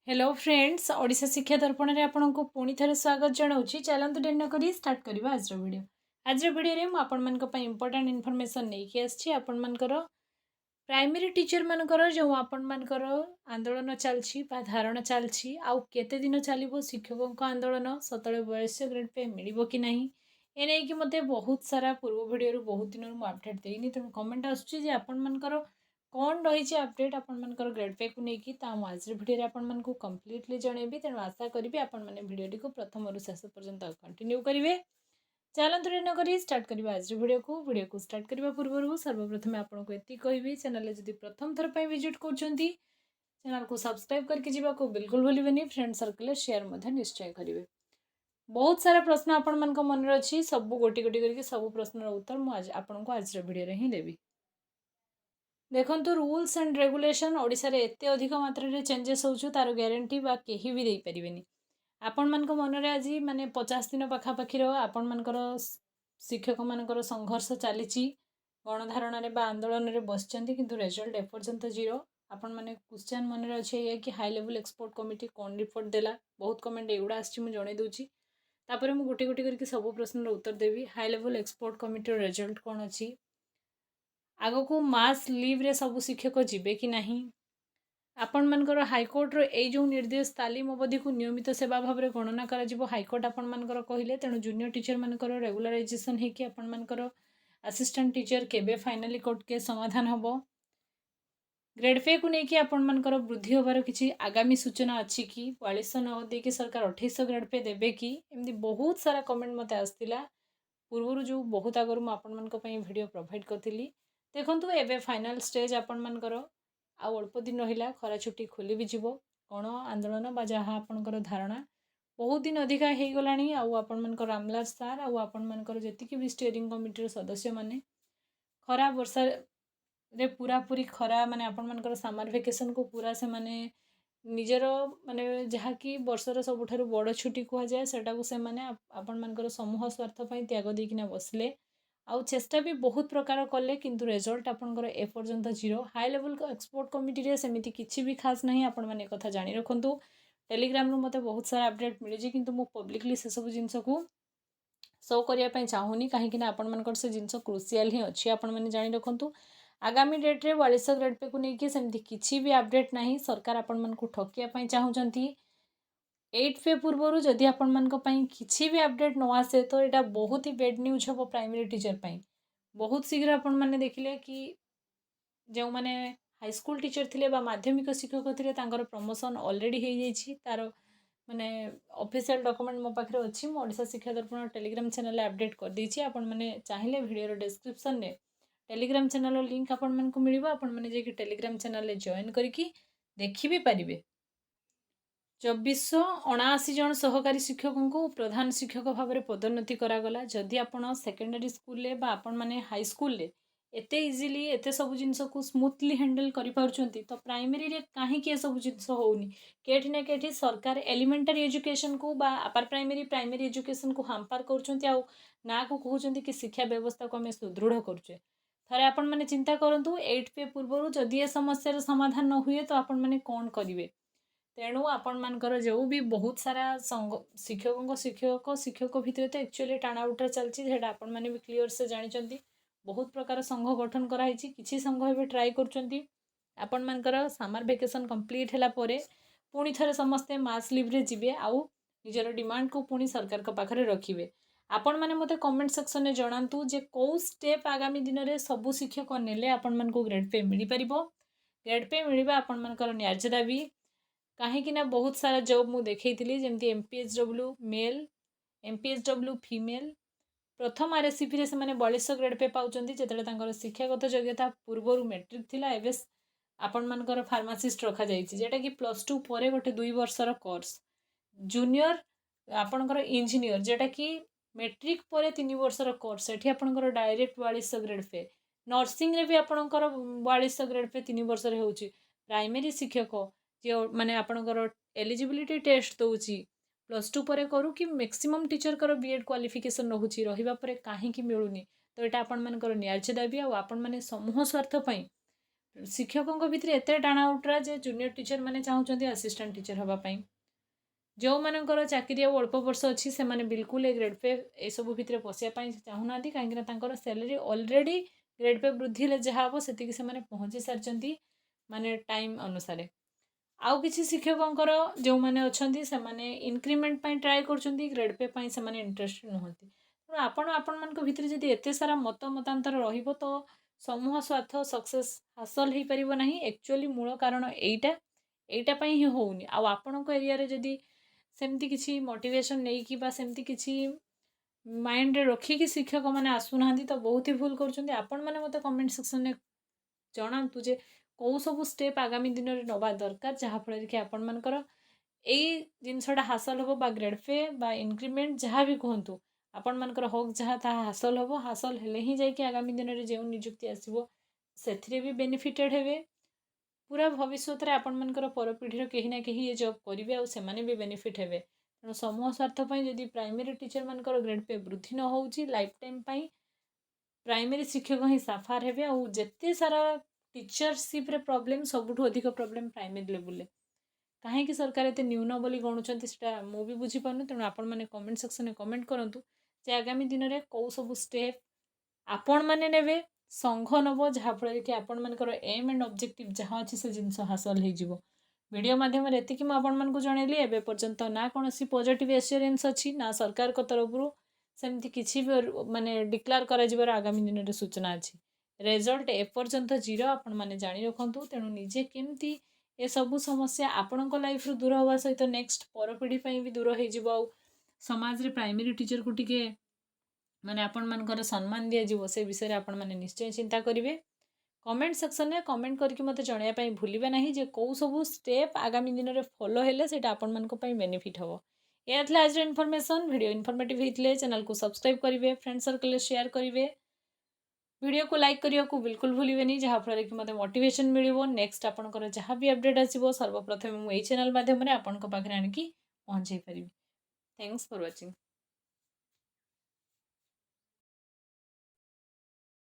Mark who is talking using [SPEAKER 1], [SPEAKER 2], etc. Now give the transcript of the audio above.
[SPEAKER 1] Hello friends Odisha शिक्षा दर्पण में आपन को पुणी थे स्वागत जनाऊँगी। चलतु डेरी नक स्टार्ट करवा आज वीडियो। आज वीडियो में आपण मान इंपोर्टेंट इनफॉरमेशन नहीं आसी आपण मानकर प्राइमरी टीचर मानकर जो आपण मानकर आंदोलन चलछि धारणा चलछि आउ केते दिन चलो शिक्षकों आंदोलन सतले बयस ग्रेड पे मिल कि नहीं एने कि मते बहुत सारा पूर्व वीडियो बहुत दिन मुझे अपडेट देनी तेणु कमेंट आसूँ आपण मानकर कौन रही अपडेट आपर ग्रेड पे को लेकिन आज भिडियो आपको कम्प्लीटली जनइबी तेणु आशा करी आपण भिडियो को प्रथम रु शेष पर्यंत कंटिन्यू करेंगे। चलतु नक स्टार्ट करवा आज वीडियो को स्टार्ट करने पूर्व सर्वप्रथम आपको ये कहबी चैनल जब प्रथम थर पर विजिट कर चैनल को सब्सक्राइब करके जावाक बिल्कुल भूलें। फ्रेंड सर्कल शेयर निश्चय करेंगे। बहुत सारा प्रश्न आपण मान मन अच्छी सब गोटी गोटी करके सब प्रश्नर उत्तर मुझे आपको आज वीडियो ही देवी। देखंतु रूल्स एंड रेगुलेशन ओडिशा रे एते अधिक मात्रा रे चेंजेस होछु तार ग्यारंटी बा केही भी दे परिबेनी। आपण मान को मन रे आज माने 50 दिन पाखापाखी आपण मानकर शिक्षक मानकर संघर्ष चलीची गणधारण रे बा आंदोलन रे बसचंती किंतु रिजल्ट एपर्यंत जीरो। आपण माने क्वेश्चन मन रे अछि ये कि हाई लेवल एक्सपर्ट कमिटी कोन रिपोर्ट देला बहुत कमेंट एगुडा आछि मु जणे दोची तापरे मु गोटी गोटी करके सब प्रश्न रो उत्तर देवी। High level expert committee result कोन अछि आग को मास लिव रे सब शिक्षक जीवे कि नहीं आपण मानकर हाईकोर्ट रो जो निर्देश तालीम अवधि को नियमित सेवा भाव में गणना करा हाईकोर्ट आपण मानकर कहले तेणु जूनियर टीचर मानकर रेगुलराइजेशन होकि आपण मानकर असिस्टेंट टीचर केबे फाइनाली कोर्ट के समाधान हबो। ग्रेड पे को लेकिन आपण मानकर वृद्धि होबार किसी आगामी सूचना अच्छी कि 4200 न देकी सरकार 2800 ग्रेड पे देबे कि एमती बहुत सारा कमेंट मते आस्तिला पूर्व जो बहुत आगर मु आपण मानक पई वीडियो प्रोवाइड करथिली। देखंतु एबे फाइनल स्टेज आपण मानकर आ अल्प दिन रहिला खरा छुट्टी खोली भी जीवो गण आंदोलन बा जहाँ आपणकर धारणा बहुत दिन अधिका हो गलानी आपण मानकर रामलाल सार आपण मानकर जेतिकी भी स्टीयरिंग कमिटी सदस्य माने खरा वर्षा रे पूरा पूरी खरा माने आपण मानकर समर वेकेशन को पूरा से माने निजर माने जहाँ कि वर्षर सबुठारु बड़ छुट्टी कह जाए सेटा को से माने आपण मानकर समूह स्वार्थ पई त्याग देकिना बसले आउ चेष्टा भी बहुत प्रकार कले किंतु रिजल्ट आपनकर एपर्यंत zero. High level expert committee रे सेमिति किछि भी खास नहीं आपण माने कथा जानि रखंतु। टेलीग्राम रो मते बहुत सारा अपडेट मिले जे किंतु मु पब्लिकली से सब जिंस को शो करिया पई चाहूनी काहे कि ना आपण मानकर से जिंस क्रुशियल ही अछि आपण माने जानि रखंतु। आगामी डेट रे 4200 ग्रेड पे को नेकी सेमिति किछि भी अपडेट नाही सरकार आपण मान को ठकिया पई चाहूचंती। 8 पे पूर्व जदि आपण मान किसी भी अपडेट न आसे तो यहाँ बहुत ही बेड न्यूज हम प्राइमरी टीचर पाई। बहुत शीघ्र आपण मैंने देखिले कि जो मैंने हाईस्कूल टीचर थिले बा माध्यमिक शिक्षक थे प्रमोशन ऑलरेडी हो जाइए तार माने ऑफिशियल डॉक्यूमेंट मो पाखे अच्छी ओडिशा शिक्षा दर्पण टेलीग्राम चैनल अपडेट कर देछि। आपण मैंने चाहिए वीडियो डिस्क्रिप्शन में टेलीग्राम चैनल लिंक आपण मानकु मिलिबा आपण मैंने जे टेलीग्राम चैनल जॉइन करके देखि भी पारिबे। 2479 जन सहकारी शिक्षकों को प्रधान शिक्षक भाव में पदोन्नति करागला। जदि आपण सेकेंडरी स्कूल बा आपण माने हाई स्कूल एते इजिली एते सब जिनस को स्मूथली हैंडल करि पारुचंती तो प्राइमरी रे काहे के सब जिनस होउनी केठी ना केठी सरकार एलिमेंटरी एजुकेशन को बा अपर प्राइमरी एजुकेशन को हाम्पर करूचंती आ ना को कहउचंती कि शिक्षा व्यवस्था को हमें सुदृढ़ करूचे। थरे आपण माने चिंता करंतु 8 पे पूर्व जदि ए समस्या समाधान न हुए तो आपण माने कोन करिवे। तेणु आपण मानकर जो भी बहुत सारा शिक्षक भितर तो एक्चुअली टाणा उठा चलती आपण मैंने भी क्लीयर से जानते बहुत प्रकार संघ गठन कराई किसी संघ भी ट्राए कर मानकर समर वेकेशन कंप्लीट है पुणी थे समस्ते मास लिव रे जीवे आउ निजर डिमांड को पुणी सरकार को पाखरे रखिए। आपण मैंने मते कमेंट सेक्शन में जनातु जे कौ स्टेप आगामी दिन में सबू शिक्षक नेले आपण मान को ग्रेड पे मिल पार। ग्रेड पे मिलवा आपण मानकर न्याय दाबी कहीं ना बहुत सारा जॉब मु देखी जमती MPSW मेल MPSW फीमेल प्रथम RSCP से 4200 ग्रेड पे पाँच जो शिक्षागत योग्यता पूर्वर मेट्रिक थिला एवं आपण मानकर फार्मासीस्ट रखा जाटा कि +2 पर गोटे 2 वर्षर कोर्स जूनियर आपणकर इंजीनियर जेटा कि मेट्रिक पर 3 वर्षर कोर्स एठी आपणकर डायरेक्ट 4200 ग्रेड पे नर्सिंग रे भी आपणकर 4200 ग्रेड पे 3 वर्ष रे होची। प्राइमरी शिक्षक जो माने आपणकर एलिजिबिलिटी टेस्ट दउची +2 पर करू कि मैक्सिमम टीचर कर बीएड क्वालिफिकेशन रहुची रहिबा परे काहे कि मिलुनी तो एटा आपण मानकर न्याय दाबी आ आपण माने समूह स्वार्थ पई शिक्षकों भितर एत टाणा उटरा जे जूनियर टीचर मैंने चाहते असिस्टेंट टीचर हाँपाई जो मानकर चाकरी अल्प वर्ष अच्छी से बिल्कुल ए ग्रेड पे ये सब भितर पशियापाई चाहूना कहीं सैलरी ऑलरेडी ग्रेड पे वृद्धि जहाँ हम से पहुँची सारी माने टाइम अनुसार आउ किसी शिक्षकों जो मैंने अच्छा से इनक्रिमेंट ट्राए कर ग्रेड पे से इंटरेस्टेड नुहति तेणु आपण मान भितर जब एत सारा मतांतर रहिबो तो समूह स्वार्थ सक्सेस हासिल हो पार ना एक्चुअली मूल कारण एटा ही होनी आपण एरिया जदि सेमती किसी मोटिवेशन नहीं कि सेमती किसी माइंड रे रखिकी शिक्षक मैंने आसुना तो बहुत ही भूल कर मत कमेंट सेक्शन में जनातु जे कौ सब स्टेप आगामी दिन में नवा दरकार जहाँफल कि आपण मानकर यही जिनसटा हासिल हम बा ग्रेड पे बा इनक्रिमेंट जहाँ भी कहतु आपण मानकर हक जहाँ ता हासिल हम हासिल हेले ही जाकि आगामी दिन में जो निजुक्ति आसो से भी बेनिफिटेड हे पूरा भविष्य में आपण मानकर परपीढ़ी कहीं ना कहीं ये जॉब करेंगे और से भी बेनिफिट हे तेणु समूह स्वार्थपाई जदि प्राइमरी टीचर मानकर ग्रेड पे वृद्धि न हो लाइफ टाइम प्राइमरी शिक्षक ही साफार हे और जिते सारा टीचरशिप रे प्रॉब्लम सबुठ अधिक प्रॉब्लम प्राइमरी लेवल कहीं सरकार एत न्यून बोली गणुंट मुझे बुझीपार तेणु आपण मैंने कमेंट सेक्शन में कमेंट करूँ जे आगामी दिन में कौ सब स्टेप आपण मैंने ने संघ नब जहाँफल कि आपण मानकर एम एंड ऑब्जेक्टिव जहाँ अच्छी से जिनस हासिल हो वीडियो माध्यम एति मुझे जनइली एवं पर्यंत ना कौन पॉजिटिव एश्योरेंस अच्छी ना सरकार को तरफ सेमती किसी भी माने डिक्लेयर कर आगामी दिन में सूचना अच्छी रिजल्ट एपर्यंत 0 आपण मैंने जाणी रखु तेणु निजे केमती ए सबू समस्या आपण लाइफ दूर हवा सहित नेक्स्ट परपीढ़ी भी दूर हो समाज रे प्राइमरी टीचर को टिके माने आपण मानकर सम्मान दिया से विषय आपण मैंने निश्चय चिंता करेंगे कमेंट सेक्शन में कमेंट करके मत जनवाई भूलिबे नहीं जे कौ सब स्टेप आगामी दिन में फॉलो हेले सेटा आपण मानक पई बेनिफिट हबो या थला आज इनफॉरमेशन वीडियो इनफॉर्मेटिव होइतले चैनल को सब्सक्राइब करेंगे फ्रेंड सर्कल में शेयर करेंगे वीडियो को लाइक करने को बिल्कुल भूलिबेनी जहाँफल कि मत मोटिवेशन मिलिबो नेक्स्ट आपनकर जहाँ भी अपडेट आसीबो सर्वप्रथम मु एई चैनल माध्यम रे आपनक पाखरे आनिकी पहुंचाई परिबी थैंक्स फॉर वाचिंग।